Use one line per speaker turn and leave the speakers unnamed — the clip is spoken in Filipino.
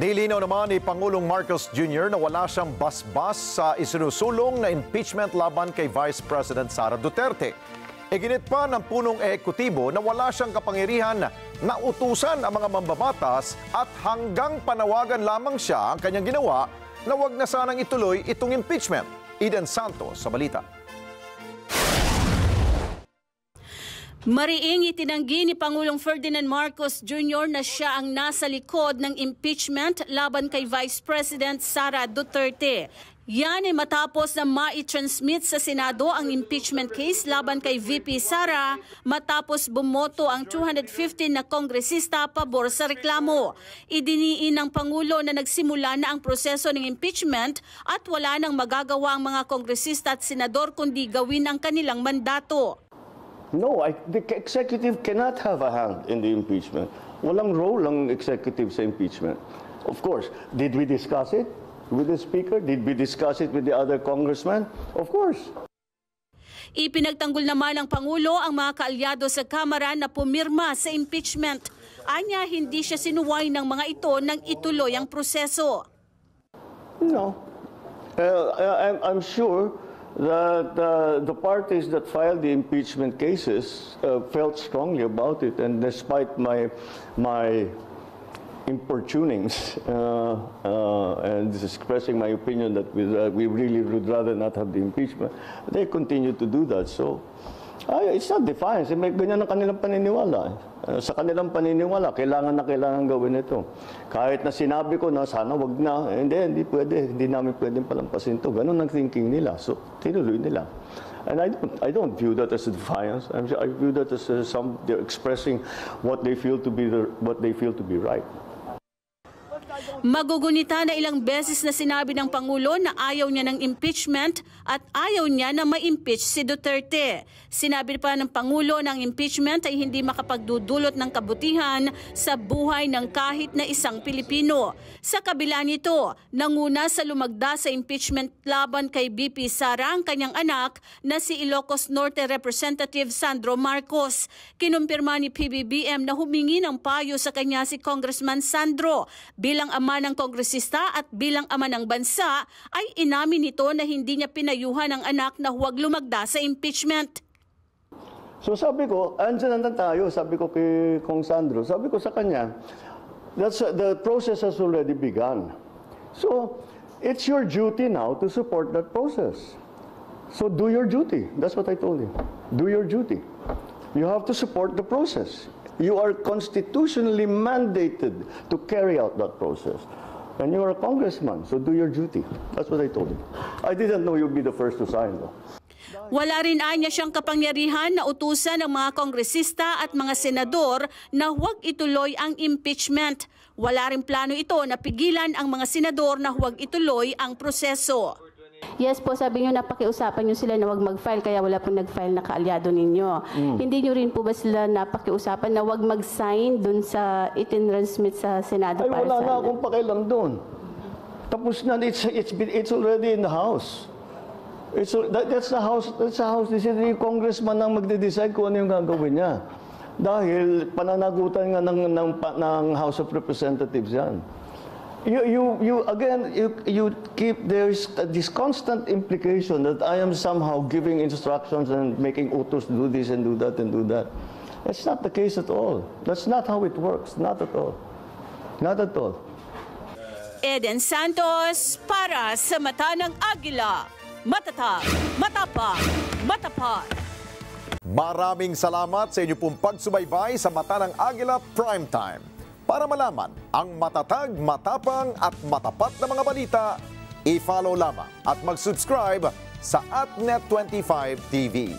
Nilinaw naman ni Pangulong Marcos Jr. na wala siyang basbas sa isinusulong na impeachment laban kay Vice President Sara Duterte. Iginit pa ng punong ehekutibo na wala siyang kapangyarihan na utusan ang mga mambabatas at hanggang panawagan lamang siya ang kanyang ginawa na wag na sanang ituloy itong impeachment. Eden Santos sa balita.
Mariing itinanggi ni Pangulong Ferdinand Marcos Jr. na siya ang nasa likod ng impeachment laban kay Vice President Sara Duterte. Yan ay matapos na mai-transmit sa Senado ang impeachment case laban kay VP Sara matapos bumoto ang 215 na kongresista pabor sa reklamo. Idiniin ng Pangulo na nagsimula na ang proseso ng impeachment at wala nang magagawa ang mga kongresista at senador kundi gawin ang kanilang mandato.
No, the executive cannot have a hand in the impeachment. Walang role ang executive sa impeachment. Of course, did we discuss it with the Speaker? Did we discuss it with the other congressmen? Of course.
Ipinagtanggol naman ng Pangulo ang mga kaalyado sa Kamara na pumirma sa impeachment. Anya, hindi siya sinuway ng mga ito nang ituloy ang proseso.
No. I'm sure that the parties that filed the impeachment cases felt strongly about it, and despite my importunings and expressing my opinion that we really would rather not have the impeachment, they continue to do that. So it's not defiance. May ganyan ang kanilang paniniwala. Sa kanilang paniniwala, kailangan gawin ito. Kahit na sinabi ko na sana wag na, hindi pwede, hindi namin pwedeng palampasin ito. Ganun ang thinking nila. So tinuloy nila. And I don't view that as a defiance. I view that as they're expressing what they feel to be right.
Magugunita na ilang beses na sinabi ng Pangulo na ayaw niya ng impeachment at ayaw niya na ma-impeach si Duterte. Sinabi pa ng Pangulo na ang impeachment ay hindi makapagdudulot ng kabutihan sa buhay ng kahit na isang Pilipino. Sa kabila nito, nanguna sa lumagda sa impeachment laban kay VP Sara ang kanyang anak na si Ilocos Norte Representative Sandro Marcos. Kinumpirma ni PBBM na humingi ng payo sa kanya si Congressman Sandro. Bilang ama ng kongresista at bilang ama ng bansa ay inamin nito na hindi niya pinayuhan ang anak na huwag lumagda sa impeachment.
So sabi ko, andyan na tayo, sabi ko kay Kong Sandro, sabi ko sa kanya, the process has already begun. So it's your duty now to support that process. So do your duty. That's what I told him. Do your duty. You have to support the process. You are constitutionally mandated to carry out that process. And you are a congressman, so do your duty. That's what I told him. I didn't know you'd be the first to sign, though.
Wala rin anya siyang kapangyarihan na utusan ng mga kongresista at mga senador na huwag ituloy ang impeachment. Wala rin plano ito na pigilan ang mga senador na huwag ituloy ang proseso.
Yes po, sabi nyo napakiusapan nyo sila na wag mag-file kaya wala pong nag-file na kaalyado ninyo. Hindi nyo rin po ba sila napakiusapan na wag mag-sign dun sa itinransmit sa Senado?
Ay, wala na akong pakialam dun. Tapos na, it's already in the House. That's the House decision. Yung congressman ang magde-decide kung ano yung gagawin niya. Dahil pananagutan nga ng House of Representatives yan. You keep this constant implication that I am somehow giving instructions and making utos do this and do that and do that. It's not the case at all. That's not how it works. Not at all. Not at all.
Eden Santos para sa Mata ng Agila. Matatag, matapang, matapat.
Maraming salamat sa inyo pong pagsubaybay sa Mata ng Agila Primetime. Para malaman ang matatag, matapang at matapat na mga balita, i-follow lamang at mag-subscribe sa @Net25 TV.